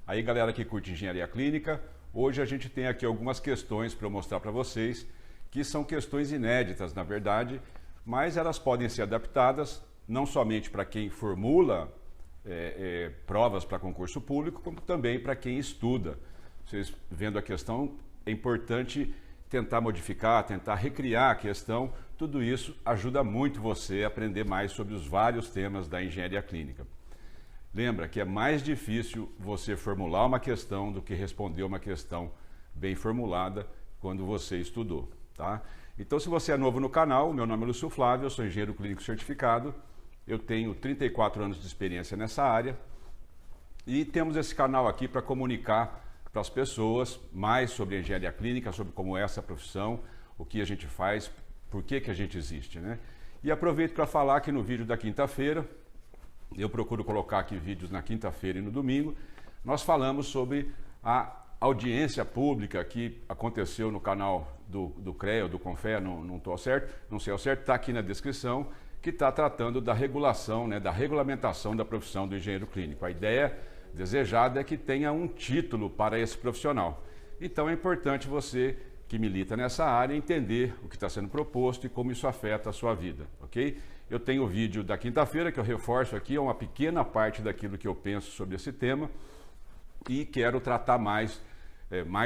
Aí, galera que curte engenharia clínica, hoje a gente tem aqui algumas questões para eu mostrar para vocês, que são questões inéditas, na verdade, mas elas podem ser adaptadas não somente para quem formula provas para concurso público, como também para quem estuda. Vocês vendo a questão, é importante tentar modificar, tentar recriar a questão. Tudo isso ajuda muito você a aprender mais sobre os vários temas da engenharia clínica. Lembra que é mais difícil você formular uma questão do que responder uma questão bem formulada quando você estudou, tá? Então, se você é novo no canal, meu nome é Lúcio Flávio, eu sou engenheiro clínico certificado, eu tenho 34 anos de experiência nessa área e temos esse canal aqui para comunicar para as pessoas mais sobre a engenharia clínica, sobre como é essa profissão, o que a gente faz, por que a gente existe, né? E aproveito para falar que no vídeo da quinta-feira, eu procuro colocar aqui vídeos na quinta-feira e no domingo, nós falamos sobre a audiência pública que aconteceu no canal do CREA ou do CONFEA, não sei ao certo, está aqui na descrição, que está tratando da regulação, né, da regulamentação da profissão do engenheiro clínico. A ideia desejada é que tenha um título para esse profissional. Então é importante você que milita nessa área entender o que está sendo proposto e como isso afeta a sua vida, ok? Eu tenho o vídeo da quinta-feira que eu reforço aqui, é uma pequena parte daquilo que eu penso sobre esse tema e quero tratar mais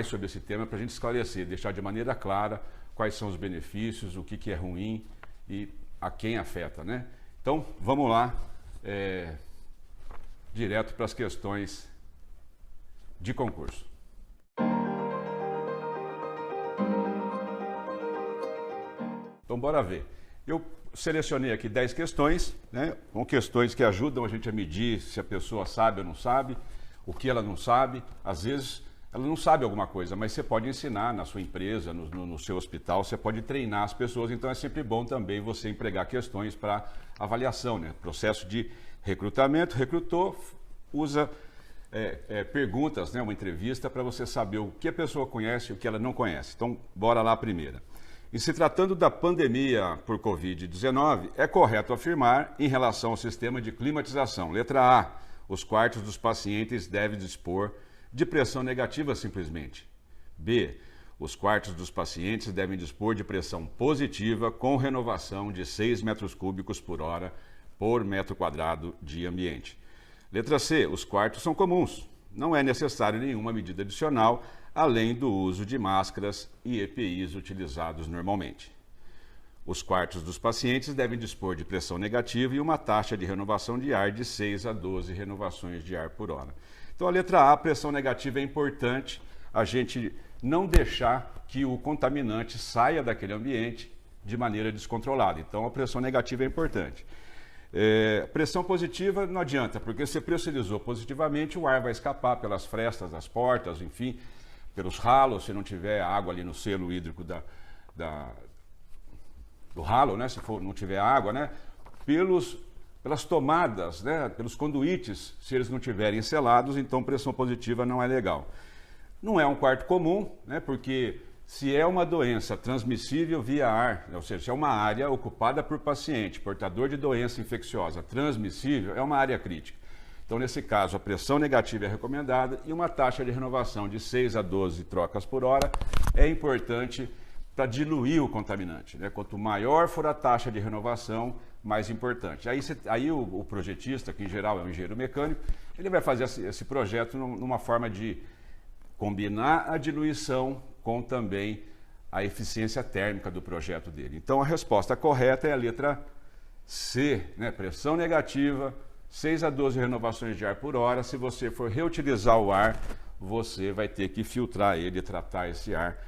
sobre esse tema para a gente esclarecer, deixar de maneira clara quais são os benefícios, o que é ruim e a quem afeta, né? Então, vamos lá, direto para as questões de concurso. Então, bora ver. Eu selecionei aqui 10 questões, né? São questões que ajudam a gente a medir se a pessoa sabe ou não sabe, o que ela não sabe. Às vezes, ela não sabe alguma coisa, mas você pode ensinar na sua empresa, no seu hospital, você pode treinar as pessoas. Então, é sempre bom também você empregar questões para avaliação, né? Processo de recrutamento, recrutou, usa perguntas, né? Uma entrevista para você saber o que a pessoa conhece e o que ela não conhece. Então, bora lá a primeira. E se tratando da pandemia por Covid-19, é correto afirmar em relação ao sistema de climatização. Letra A, os quartos dos pacientes devem dispor de pressão negativa simplesmente. B, os quartos dos pacientes devem dispor de pressão positiva com renovação de 6 metros cúbicos por hora por metro quadrado de ambiente. Letra C, os quartos são comuns. Não é necessário nenhuma medida adicional, além do uso de máscaras e EPIs utilizados normalmente. Os quartos dos pacientes devem dispor de pressão negativa e uma taxa de renovação de ar de 6 a 12 renovações de ar por hora. Então, a letra A, pressão negativa, é importante a gente não deixar que o contaminante saia daquele ambiente de maneira descontrolada. Então, a pressão negativa é importante. Pressão positiva não adianta, porque se pressurizou positivamente, o ar vai escapar pelas frestas das portas, enfim, pelos ralos, se não tiver água ali no selo hídrico do ralo, né? Se não tiver água, né? Pelas tomadas, né? Pelos conduítes, se eles não estiverem selados, então pressão positiva não é legal. Não é um quarto comum, né? Porque se é uma doença transmissível via ar, ou seja, se é uma área ocupada por paciente, portador de doença infecciosa transmissível, é uma área crítica. Então, nesse caso, a pressão negativa é recomendada e uma taxa de renovação de 6 a 12 trocas por hora é importante para diluir o contaminante, né? Quanto maior for a taxa de renovação, mais importante. Aí o projetista, que em geral é um engenheiro mecânico, ele vai fazer esse projeto numa forma de combinar a diluição com também a eficiência térmica do projeto dele. Então, a resposta correta é a letra C, né? Pressão negativa, 6 a 12 renovações de ar por hora. Se você for reutilizar o ar, você vai ter que filtrar ele, tratar esse ar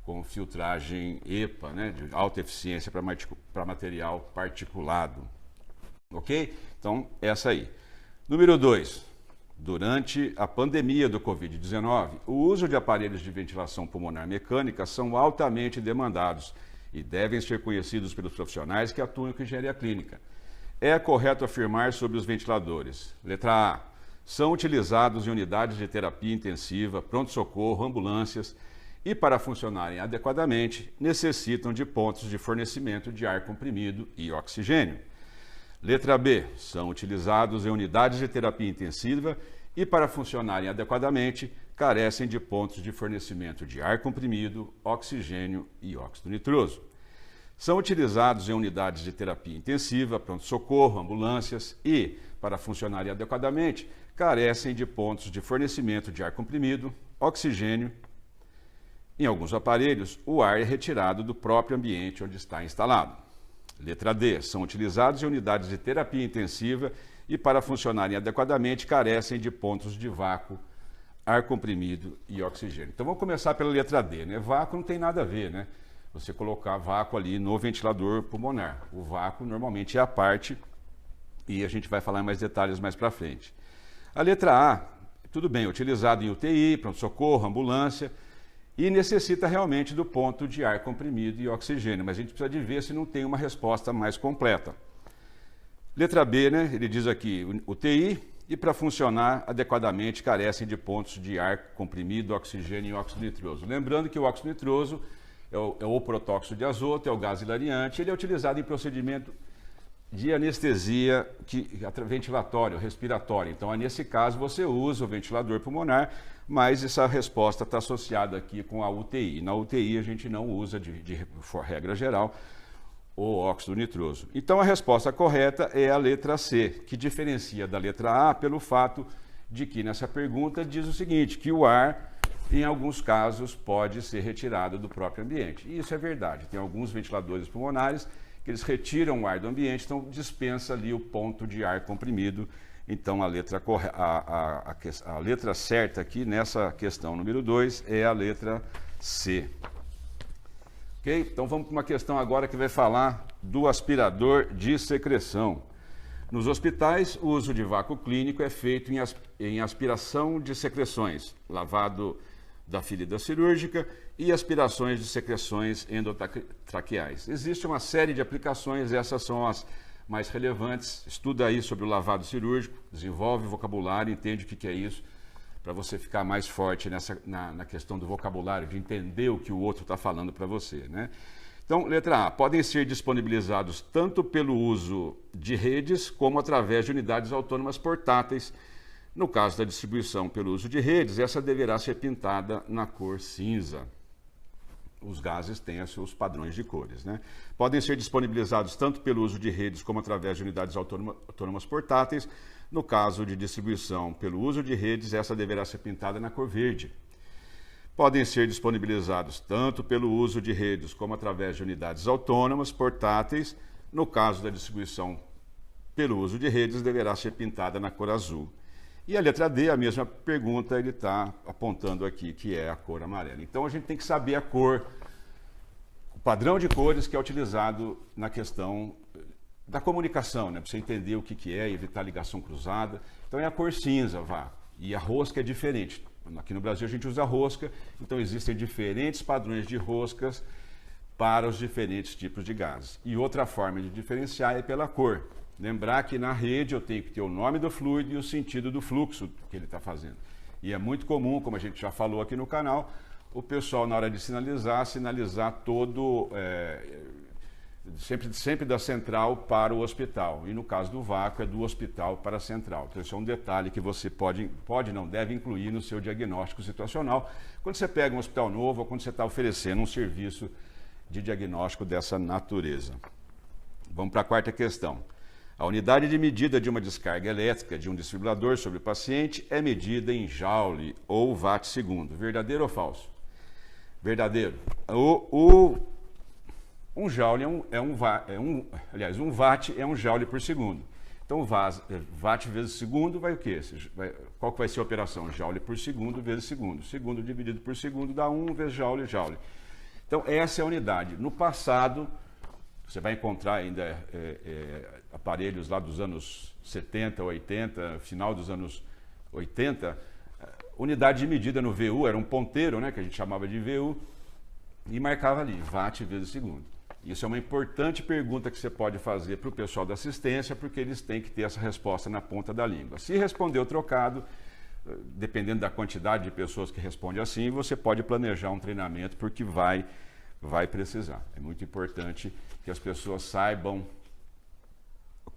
com filtragem EPA, né, de alta eficiência para material particulado. Ok? Então, essa aí. Número 2. Durante a pandemia do Covid-19, o uso de aparelhos de ventilação pulmonar mecânica são altamente demandados e devem ser conhecidos pelos profissionais que atuam com engenharia clínica. É correto afirmar sobre os ventiladores. Letra A. São utilizados em unidades de terapia intensiva, pronto-socorro, ambulâncias e, para funcionarem adequadamente, necessitam de pontos de fornecimento de ar comprimido e oxigênio. Letra B. São utilizados em unidades de terapia intensiva e para funcionarem adequadamente, carecem de pontos de fornecimento de ar comprimido, oxigênio e óxido nitroso. São utilizados em unidades de terapia intensiva, pronto-socorro, ambulâncias e, para funcionarem adequadamente, carecem de pontos de fornecimento de ar comprimido, oxigênio. Em alguns aparelhos, o ar é retirado do próprio ambiente onde está instalado. Letra D. São utilizados em unidades de terapia intensiva e, para funcionarem adequadamente, carecem de pontos de vácuo, ar comprimido e oxigênio. Então vamos começar pela letra D, né? Vácuo não tem nada a ver, né? Você colocar vácuo ali no ventilador pulmonar. O vácuo normalmente é a parte, e a gente vai falar em mais detalhes mais para frente. A letra A, tudo bem, utilizado em UTI, pronto-socorro, ambulância, e necessita realmente do ponto de ar comprimido e oxigênio, mas a gente precisa de ver se não tem uma resposta mais completa. Letra B, né? Ele diz aqui, UTI, e para funcionar adequadamente carecem de pontos de ar comprimido, oxigênio e óxido nitroso. Lembrando que o óxido nitroso é o protóxido de azoto, é o gás hilariante, ele é utilizado em procedimento de anestesia ventilatório, respiratório. Então, nesse caso, você usa o ventilador pulmonar, mas essa resposta está associada aqui com a UTI. Na UTI, a gente não usa, de regra geral, o óxido nitroso. Então, a resposta correta é a letra C, que diferencia da letra A pelo fato de que, nessa pergunta, diz o seguinte, que o ar, em alguns casos, pode ser retirado do próprio ambiente. E isso é verdade. Tem alguns ventiladores pulmonares que eles retiram o ar do ambiente, então dispensa ali o ponto de ar comprimido. Então, a letra certa aqui, nessa questão número 2, é a letra C. Ok? Então, vamos para uma questão agora que vai falar do aspirador de secreção. Nos hospitais, o uso de vácuo clínico é feito em aspiração de secreções, lavado da ferida cirúrgica e aspirações de secreções endotraqueais. Existe uma série de aplicações, essas são as mais relevantes. Estuda aí sobre o lavado cirúrgico, desenvolve vocabulário, entende o que é isso, para você ficar mais forte na questão do vocabulário, de entender o que o outro está falando para você, né? Então, letra A, podem ser disponibilizados tanto pelo uso de redes como através de unidades autônomas portáteis. No caso da distribuição pelo uso de redes, essa deverá ser pintada na cor cinza. Os gases têm os seus padrões de cores, né? Podem ser disponibilizados tanto pelo uso de redes como através de unidades autônomas portáteis. No caso de distribuição pelo uso de redes, essa deverá ser pintada na cor verde. Podem ser disponibilizados tanto pelo uso de redes como através de unidades autônomas portáteis. No caso da distribuição pelo uso de redes, deverá ser pintada na cor azul. E a letra D, a mesma pergunta, ele está apontando aqui, que é a cor amarela. Então, a gente tem que saber a cor, o padrão de cores que é utilizado na questão da comunicação, né? Para você entender o que é, evitar ligação cruzada. Então, é a cor cinza, e a rosca é diferente. Aqui no Brasil, a gente usa rosca, então existem diferentes padrões de roscas para os diferentes tipos de gases. E outra forma de diferenciar é pela cor. Lembrar que na rede eu tenho que ter o nome do fluido e o sentido do fluxo que ele está fazendo. E é muito comum, como a gente já falou aqui no canal, o pessoal na hora de sinalizar todo, sempre da central para o hospital. E no caso do vácuo é do hospital para a central. Então esse é um detalhe que você deve incluir no seu diagnóstico situacional. Quando você pega um hospital novo ou quando você está oferecendo um serviço de diagnóstico dessa natureza. Vamos para a quarta questão. A unidade de medida de uma descarga elétrica de um desfibrilador sobre o paciente é medida em joule ou watt segundo. Verdadeiro ou falso? Verdadeiro. Um joule um watt é um joule por segundo. Então, watt vezes segundo vai o quê? Qual que vai ser a operação? Joule por segundo vezes segundo. Segundo dividido por segundo dá 1 vezes joule. Então, essa é a unidade. No passado, você vai encontrar ainda aparelhos lá dos anos 70, 80, final dos anos 80, unidade de medida no VU, era um ponteiro, né, que a gente chamava de VU, e marcava ali, watt vezes segundo. Isso é uma importante pergunta que você pode fazer para o pessoal da assistência, porque eles têm que ter essa resposta na ponta da língua. Se respondeu trocado, dependendo da quantidade de pessoas que respondem assim, você pode planejar um treinamento, porque vai precisar. É muito importante que as pessoas saibam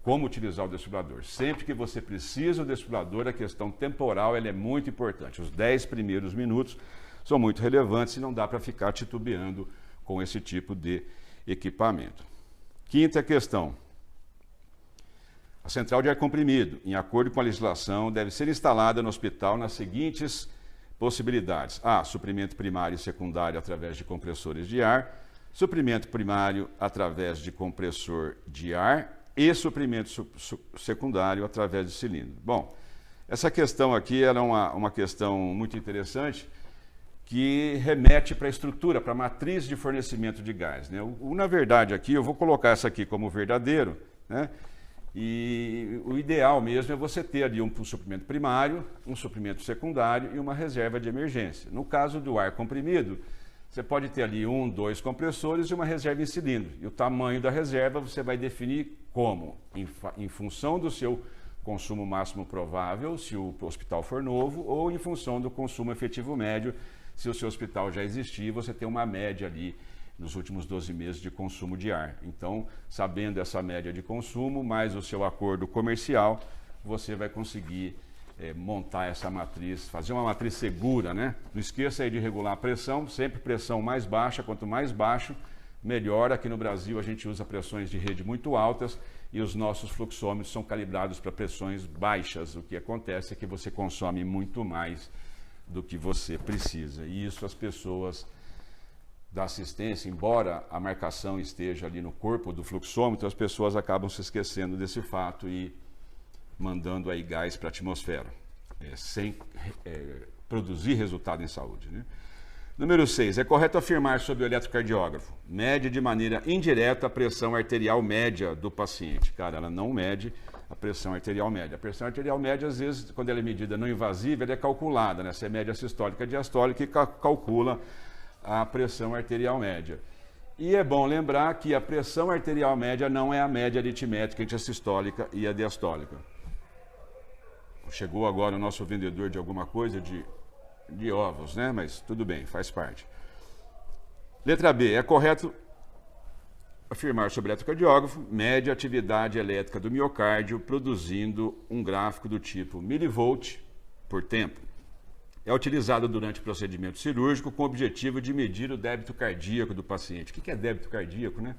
como utilizar o desfibrilador. Sempre que você precisa do desfibrilador, a questão temporal ela é muito importante. Os 10 primeiros minutos são muito relevantes e não dá para ficar titubeando com esse tipo de equipamento. Quinta questão. A central de ar comprimido, em acordo com a legislação, deve ser instalada no hospital nas seguintes possibilidades. A. Suprimento primário e secundário através de compressores de ar. Suprimento primário através de compressor de ar e suprimento secundário através de cilindro. Bom, essa questão aqui era uma questão muito interessante que remete para a estrutura, para a matriz de fornecimento de gás, né? Na verdade aqui, eu vou colocar essa aqui como verdadeiro, né? E o ideal mesmo é você ter ali um suprimento primário, um suprimento secundário e uma reserva de emergência. No caso do ar comprimido, você pode ter ali 1, 2 compressores e uma reserva em cilindro. E o tamanho da reserva você vai definir como? Em função do seu consumo máximo provável, se o hospital for novo, ou em função do consumo efetivo médio, se o seu hospital já existir, você tem uma média ali nos últimos 12 meses de consumo de ar. Então, sabendo essa média de consumo, mais o seu acordo comercial, você vai conseguir montar essa matriz, fazer uma matriz segura, né? Não esqueça aí de regular a pressão, sempre pressão mais baixa, quanto mais baixo, melhor. Aqui no Brasil a gente usa pressões de rede muito altas e os nossos fluxômetros são calibrados para pressões baixas. O que acontece é que você consome muito mais do que você precisa. E isso as pessoas da assistência, embora a marcação esteja ali no corpo do fluxômetro, as pessoas acabam se esquecendo desse fato e mandando aí gás para a atmosfera, sem produzir resultado em saúde, né? Número 6. É correto afirmar sobre o eletrocardiógrafo: mede de maneira indireta a pressão arterial média do paciente. Cara, ela não mede a pressão arterial média. A pressão arterial média, às vezes, quando ela é medida não invasiva, ela é calculada, né? Você mede a sistólica e a diastólica e calcula a pressão arterial média. E é bom lembrar que a pressão arterial média não é a média aritmética entre a sistólica e a diastólica. Chegou agora o nosso vendedor de alguma coisa de ovos, né? Mas tudo bem, faz parte. Letra B. É correto afirmar sobre o eletrocardiógrafo: mede a atividade elétrica do miocárdio produzindo um gráfico do tipo milivolt por tempo. É utilizado durante o procedimento cirúrgico com o objetivo de medir o débito cardíaco do paciente. O que é débito cardíaco, né?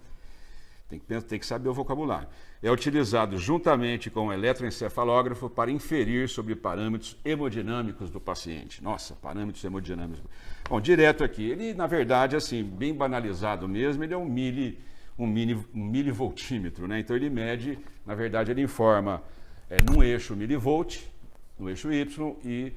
Tem que saber o vocabulário. É utilizado juntamente com o eletroencefalógrafo para inferir sobre parâmetros hemodinâmicos do paciente. Nossa, parâmetros hemodinâmicos. Bom, direto aqui, ele na verdade, assim, bem banalizado mesmo, ele é um milivoltímetro, né? Então ele mede, na verdade ele informa num eixo milivolt, no eixo Y e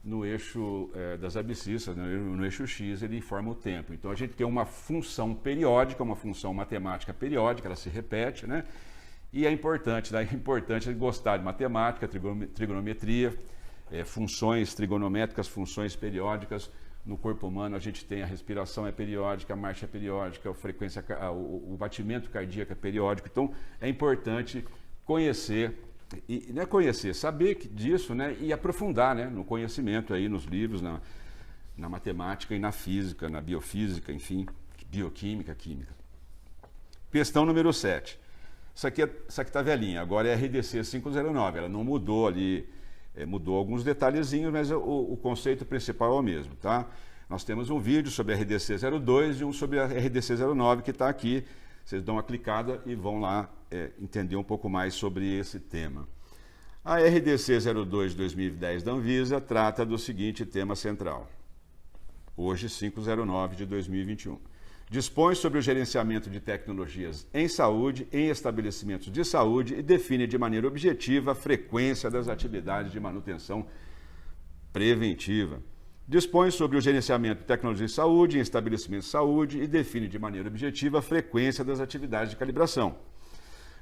no eixo das abscissas, no eixo X, ele informa o tempo. Então a gente tem uma função periódica, uma função matemática periódica, ela se repete, né? E é importante gostar de matemática, trigonometria, funções trigonométricas, funções periódicas. No corpo humano a gente tem a respiração é periódica, a marcha é periódica, o batimento cardíaco é periódico. Então é importante conhecer, e não é conhecer, saber disso, né? E aprofundar, né? No conhecimento aí, nos livros, na matemática e na física, na biofísica, enfim, bioquímica, química. Questão número 7. Essa aqui está velhinha, agora é a RDC 509, ela não mudou ali, mudou alguns detalhezinhos, mas o conceito principal é o mesmo, tá? Nós temos um vídeo sobre a RDC 02 e um sobre a RDC 09 que está aqui. Vocês dão uma clicada e vão lá entender um pouco mais sobre esse tema. A RDC 02 de 2010 da Anvisa trata do seguinte tema central. Hoje, 509 de 2021. Dispõe sobre o gerenciamento de tecnologias em saúde, em estabelecimentos de saúde e define de maneira objetiva a frequência das atividades de manutenção preventiva. Dispõe sobre o gerenciamento de tecnologias de saúde em estabelecimentos de saúde e define de maneira objetiva a frequência das atividades de calibração.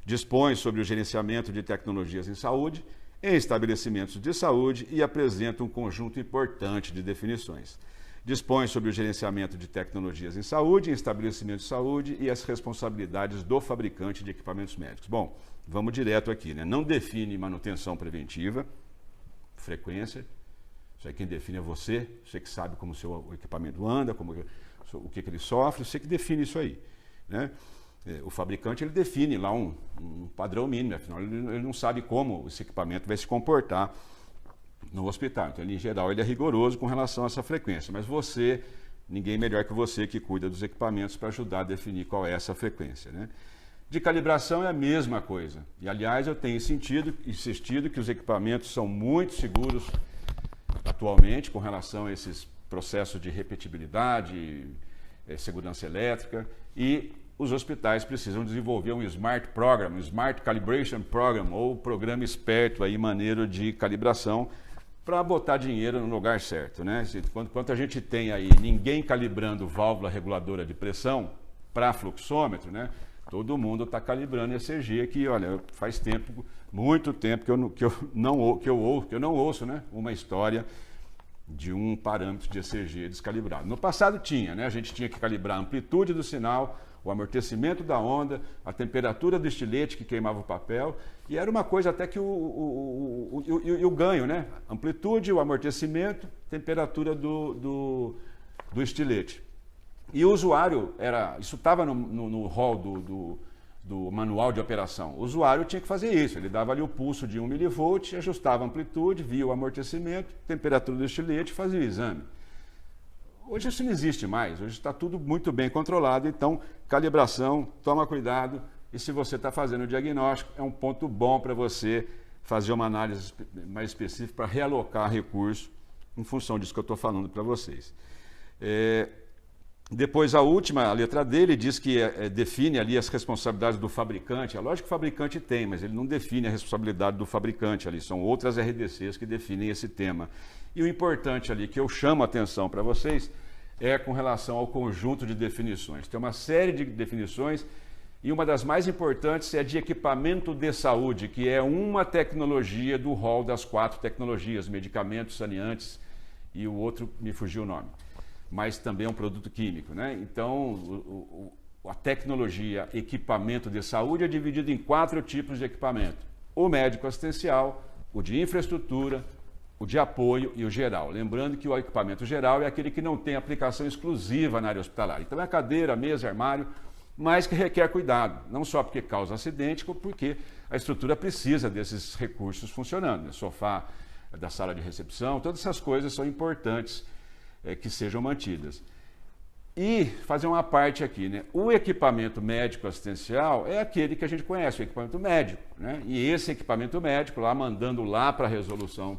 Dispõe sobre o gerenciamento de tecnologias em saúde em estabelecimentos de saúde e apresenta um conjunto importante de definições. Dispõe sobre o gerenciamento de tecnologias em saúde, em estabelecimentos de saúde e as responsabilidades do fabricante de equipamentos médicos. Bom, vamos direto aqui, né? Não define manutenção preventiva, frequência. Isso aí quem define é você que sabe como o seu equipamento anda, o que ele sofre, você que define isso aí, né? o fabricante ele define lá um padrão mínimo, afinal ele não sabe como esse equipamento vai se comportar no hospital. Então, ele, em geral, ele é rigoroso com relação a essa frequência, mas ninguém melhor que você que cuida dos equipamentos para ajudar a definir qual é essa frequência, né? De calibração é a mesma coisa. E, aliás, eu tenho insistido que os equipamentos são muito seguros atualmente com relação a esses processos de repetibilidade, segurança elétrica, e os hospitais precisam desenvolver um Smart Program, um Smart Calibration Program, ou programa esperto, aí, maneiro de calibração, para botar dinheiro no lugar certo, né? Enquanto a gente tem aí ninguém calibrando válvula reguladora de pressão para fluxômetro, né? Todo mundo está calibrando ECG, que, olha, faz tempo, muito tempo que eu não ouço, né, uma história de um parâmetro de ECG descalibrado. No passado tinha, né? A gente tinha que calibrar a amplitude do sinal, o amortecimento da onda, a temperatura do estilete que queimava o papel, e era uma coisa até que o ganho, né? Amplitude, o amortecimento, temperatura do estilete. E o usuário, isso estava no rol do manual de operação. O usuário tinha que fazer isso, ele dava ali o pulso de 1 mV, ajustava a amplitude, via o amortecimento, temperatura do estilete, fazia o exame. Hoje isso não existe mais, hoje está tudo muito bem controlado, então calibração, toma cuidado, e se você está fazendo o diagnóstico, é um ponto bom para você fazer uma análise mais específica para realocar recurso em função disso que eu estou falando para vocês. Depois a última, a letra D, ele diz que define ali as responsabilidades do fabricante. É lógico que o fabricante tem, mas ele não define a responsabilidade do fabricante ali, são outras RDCs que definem esse tema. E o importante ali que eu chamo a atenção para vocês é com relação ao conjunto de definições. Tem uma série de definições e uma das mais importantes é a de equipamento de saúde, que é uma tecnologia do rol das 4 tecnologias, medicamentos, saneantes e o outro me fugiu o nome, mas também é um produto químico, né? Então, a tecnologia equipamento de saúde é dividida em 4 tipos de equipamento. O médico assistencial, o de infraestrutura, o de apoio e o geral. Lembrando que o equipamento geral é aquele que não tem aplicação exclusiva na área hospitalar. Então é cadeira, mesa, armário, mas que requer cuidado, não só porque causa acidente, como porque a estrutura precisa desses recursos funcionando. O sofá da sala de recepção, todas essas coisas são importantes que sejam mantidas. E fazer uma parte aqui, né? O equipamento médico assistencial é aquele que a gente conhece, o equipamento médico, né? E esse equipamento médico, lá mandando lá para a resolução,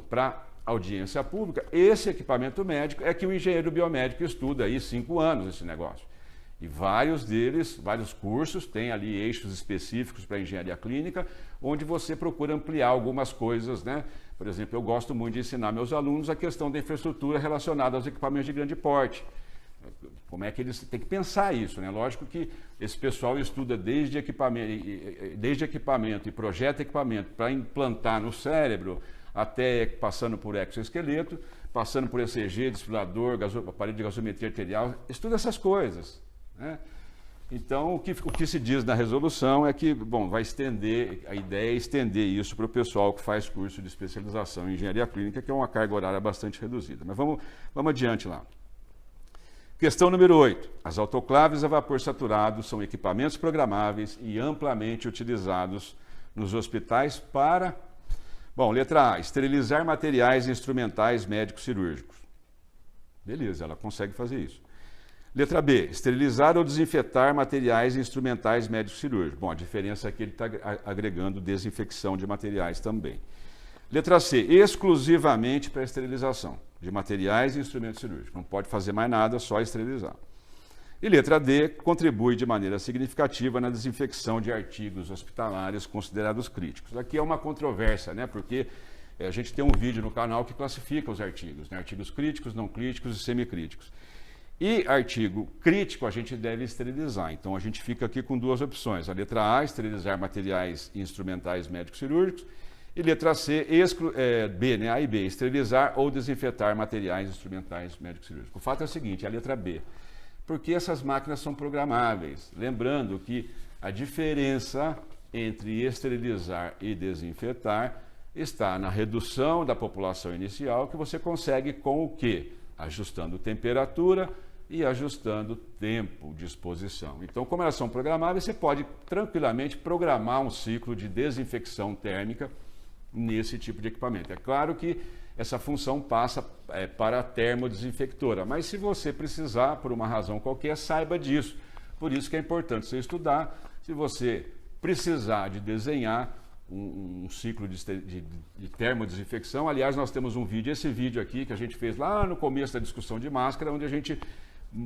para audiência pública, esse equipamento médico é que o engenheiro biomédico estuda aí 5 anos esse negócio. E vários deles, vários cursos, tem ali eixos específicos para engenharia clínica, onde você procura ampliar algumas coisas, né? Por exemplo, eu gosto muito de ensinar meus alunos a questão da infraestrutura relacionada aos equipamentos de grande porte. Como é que eles têm que pensar isso, né? Lógico que esse pessoal estuda desde equipamento e projeta equipamento para implantar no cérebro, até passando por exoesqueleto, passando por ECG, desfibrilador, aparelho de gasometria arterial, estuda essas coisas, né? Então, o que se diz na resolução é que, bom, a ideia é estender isso para o pessoal que faz curso de especialização em engenharia clínica, que é uma carga horária bastante reduzida. Mas vamos adiante lá. Questão número 8. As autoclaves a vapor saturado são equipamentos programáveis e amplamente utilizados nos hospitais para... Bom, letra A, esterilizar materiais instrumentais médicos cirúrgicos. Beleza, ela consegue fazer isso. Letra B, esterilizar ou desinfetar materiais instrumentais médicos cirúrgicos. Bom, a diferença é que ele está agregando desinfecção de materiais também. Letra C, exclusivamente para esterilização de materiais e instrumentos cirúrgicos. Não pode fazer mais nada, só esterilizar. E letra D, contribui de maneira significativa na desinfecção de artigos hospitalares considerados críticos. Aqui é uma controvérsia, né? Porque a gente tem um vídeo no canal que classifica os artigos, né? Artigos críticos, não críticos e semicríticos. E artigo crítico a gente deve esterilizar. Então a gente fica aqui com 2 opções. A letra A, esterilizar materiais e instrumentais médicos cirúrgicos. E letra C, B, né? A e B, esterilizar ou desinfetar materiais e instrumentais médicos cirúrgicos. O fato é o seguinte, a letra B, porque essas máquinas são programáveis. Lembrando que a diferença entre esterilizar e desinfetar está na redução da população inicial, que você consegue com o quê? Ajustando temperatura, e ajustando o tempo de exposição. Então, como elas são programáveis, você pode tranquilamente programar um ciclo de desinfecção térmica nesse tipo de equipamento. É claro que essa função passa para a termodesinfectora, mas se você precisar, por uma razão qualquer, saiba disso. Por isso que é importante você estudar. Se você precisar de desenhar um ciclo de termodesinfecção, aliás, nós temos um vídeo, esse vídeo aqui que a gente fez lá no começo da discussão de máscara, onde a gente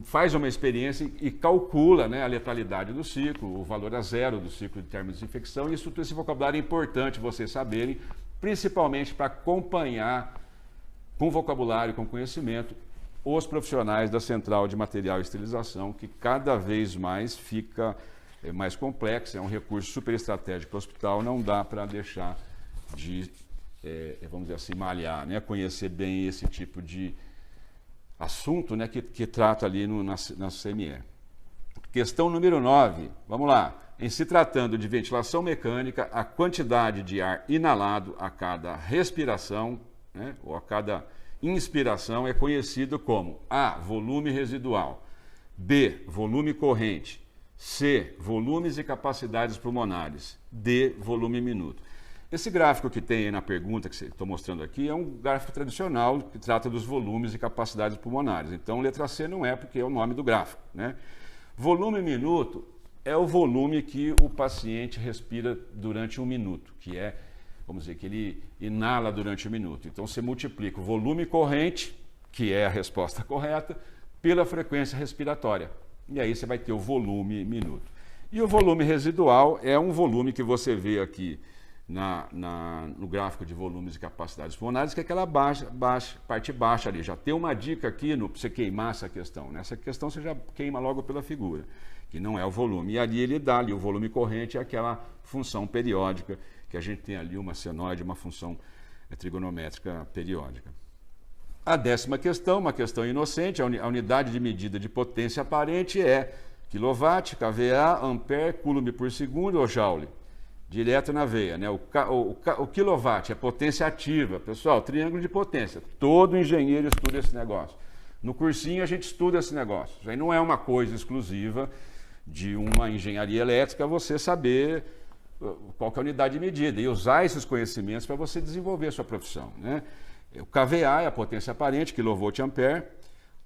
faz uma experiência e calcula, né, a letalidade do ciclo, o valor a zero do ciclo de termodesinfecção. Isso, esse vocabulário é importante vocês saberem, principalmente para acompanhar com vocabulário, com conhecimento, os profissionais da Central de Material e Esterilização, que cada vez mais fica mais complexo, é um recurso super estratégico para o hospital, não dá para deixar de, vamos dizer assim, malhar, né, conhecer bem esse tipo de assunto, né, que trata ali na CME. Questão número 9, vamos lá. Em se tratando de ventilação mecânica, a quantidade de ar inalado a cada respiração, né, ou a cada inspiração é conhecido como A, volume residual, B, volume corrente, C, volumes e capacidades pulmonares, D, volume minuto. Esse gráfico que tem aí na pergunta que estou mostrando aqui é um gráfico tradicional que trata dos volumes e capacidades pulmonares. Então, letra C não é porque é o nome do gráfico, né? Volume minuto é o volume que o paciente respira durante 1 minuto, que é, vamos dizer, que ele inala durante 1 minuto. Então, você multiplica o volume corrente, que é a resposta correta, pela frequência respiratória. E aí você vai ter o volume minuto. E o volume residual é um volume que você vê aqui no gráfico de volumes e capacidades pulmonares, que é aquela parte baixa ali. Já tem uma dica aqui para você queimar essa questão. Nessa questão você já queima logo pela figura, que não é o volume. E ali ele dá ali o volume corrente, é aquela função periódica, que a gente tem ali uma senoide, uma função trigonométrica periódica. A 10ª questão, uma questão inocente, a unidade de medida de potência aparente é kW, kVA, ampere, coulomb por segundo ou joule. Direto na veia, né? O quilowatt é potência ativa. Pessoal, triângulo de potência. Todo engenheiro estuda esse negócio. No cursinho a gente estuda esse negócio. Isso aí não é uma coisa exclusiva de uma engenharia elétrica, você saber qual que é a unidade de medida e usar esses conhecimentos para você desenvolver a sua profissão, né? O kVA é a potência aparente, kVA.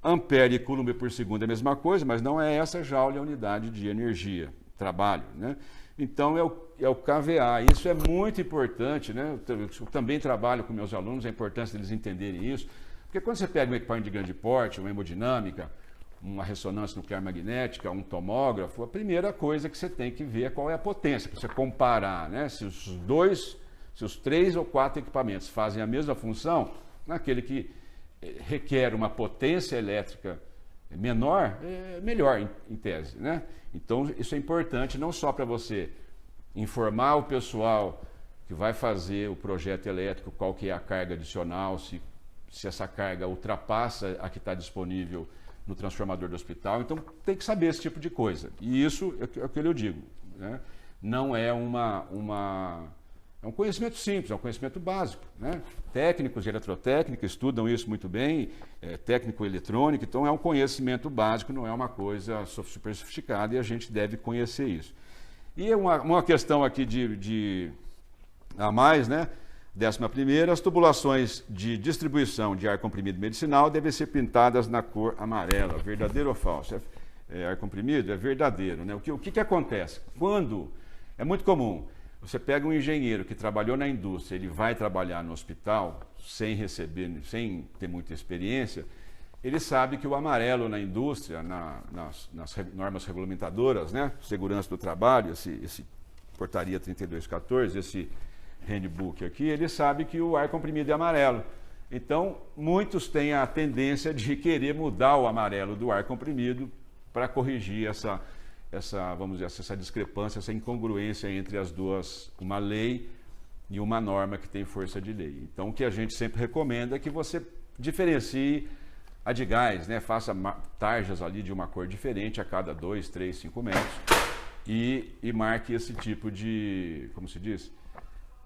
Ampere e coulomb por segundo é a mesma coisa, mas não é essa joule a unidade de energia, trabalho, né? Então, é o KVA. Isso é muito importante, né? Eu também trabalho com meus alunos, a importância deles entenderem isso. Porque quando você pega um equipamento de grande porte, uma hemodinâmica, uma ressonância nuclear magnética, um tomógrafo, a primeira coisa que você tem que ver é qual é a potência, para você comparar, né? Se os 3 ou 4 equipamentos fazem a mesma função, naquele que requer uma potência elétrica menor, melhor em tese, né? Então, isso é importante não só para você informar o pessoal que vai fazer o projeto elétrico, qual que é a carga adicional, se essa carga ultrapassa a que está disponível no transformador do hospital. Então, tem que saber esse tipo de coisa. E isso é o que eu digo, né? Não é é um conhecimento simples, é um conhecimento básico, né? Técnicos de eletrotécnica estudam isso muito bem, técnico eletrônico, então é um conhecimento básico, não é uma coisa super sofisticada e a gente deve conhecer isso. E uma questão aqui a mais, né? 11ª, as tubulações de distribuição de ar comprimido medicinal devem ser pintadas na cor amarela, verdadeiro ou falso? Ar comprimido é verdadeiro, né? O que acontece? Quando, é muito comum, você pega um engenheiro que trabalhou na indústria, ele vai trabalhar no hospital sem ter muita experiência, ele sabe que o amarelo na indústria, nas normas regulamentadoras, né, segurança do trabalho, esse portaria 3214, esse handbook aqui, ele sabe que o ar comprimido é amarelo. Então, muitos têm a tendência de querer mudar o amarelo do ar comprimido para corrigir vamos dizer, essa discrepância, essa incongruência entre as duas, uma lei e uma norma que tem força de lei. Então, o que a gente sempre recomenda é que você diferencie a de gás, né? Faça tarjas ali de uma cor diferente a cada 2, 3, 5 metros e marque esse tipo de, como se diz?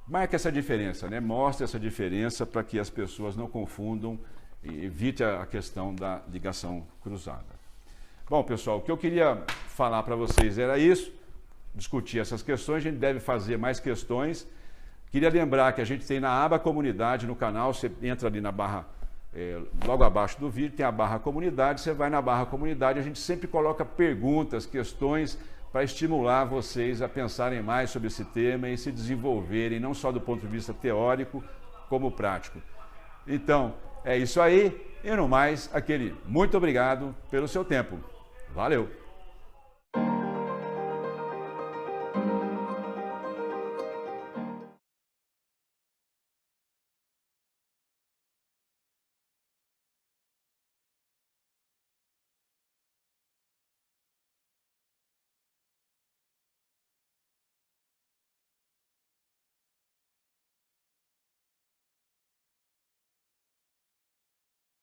Marque essa diferença, né? Mostre essa diferença para que as pessoas não confundam e evite a questão da ligação cruzada. Bom, pessoal, o que eu queria falar para vocês era isso, discutir essas questões, a gente deve fazer mais questões. Queria lembrar que a gente tem na aba comunidade no canal, você entra ali na barra, logo abaixo do vídeo, tem a barra comunidade, você vai na barra comunidade, a gente sempre coloca perguntas, questões, para estimular vocês a pensarem mais sobre esse tema e se desenvolverem, não só do ponto de vista teórico, como prático. Então, é isso aí, e no mais, aquele muito obrigado pelo seu tempo. Valeu!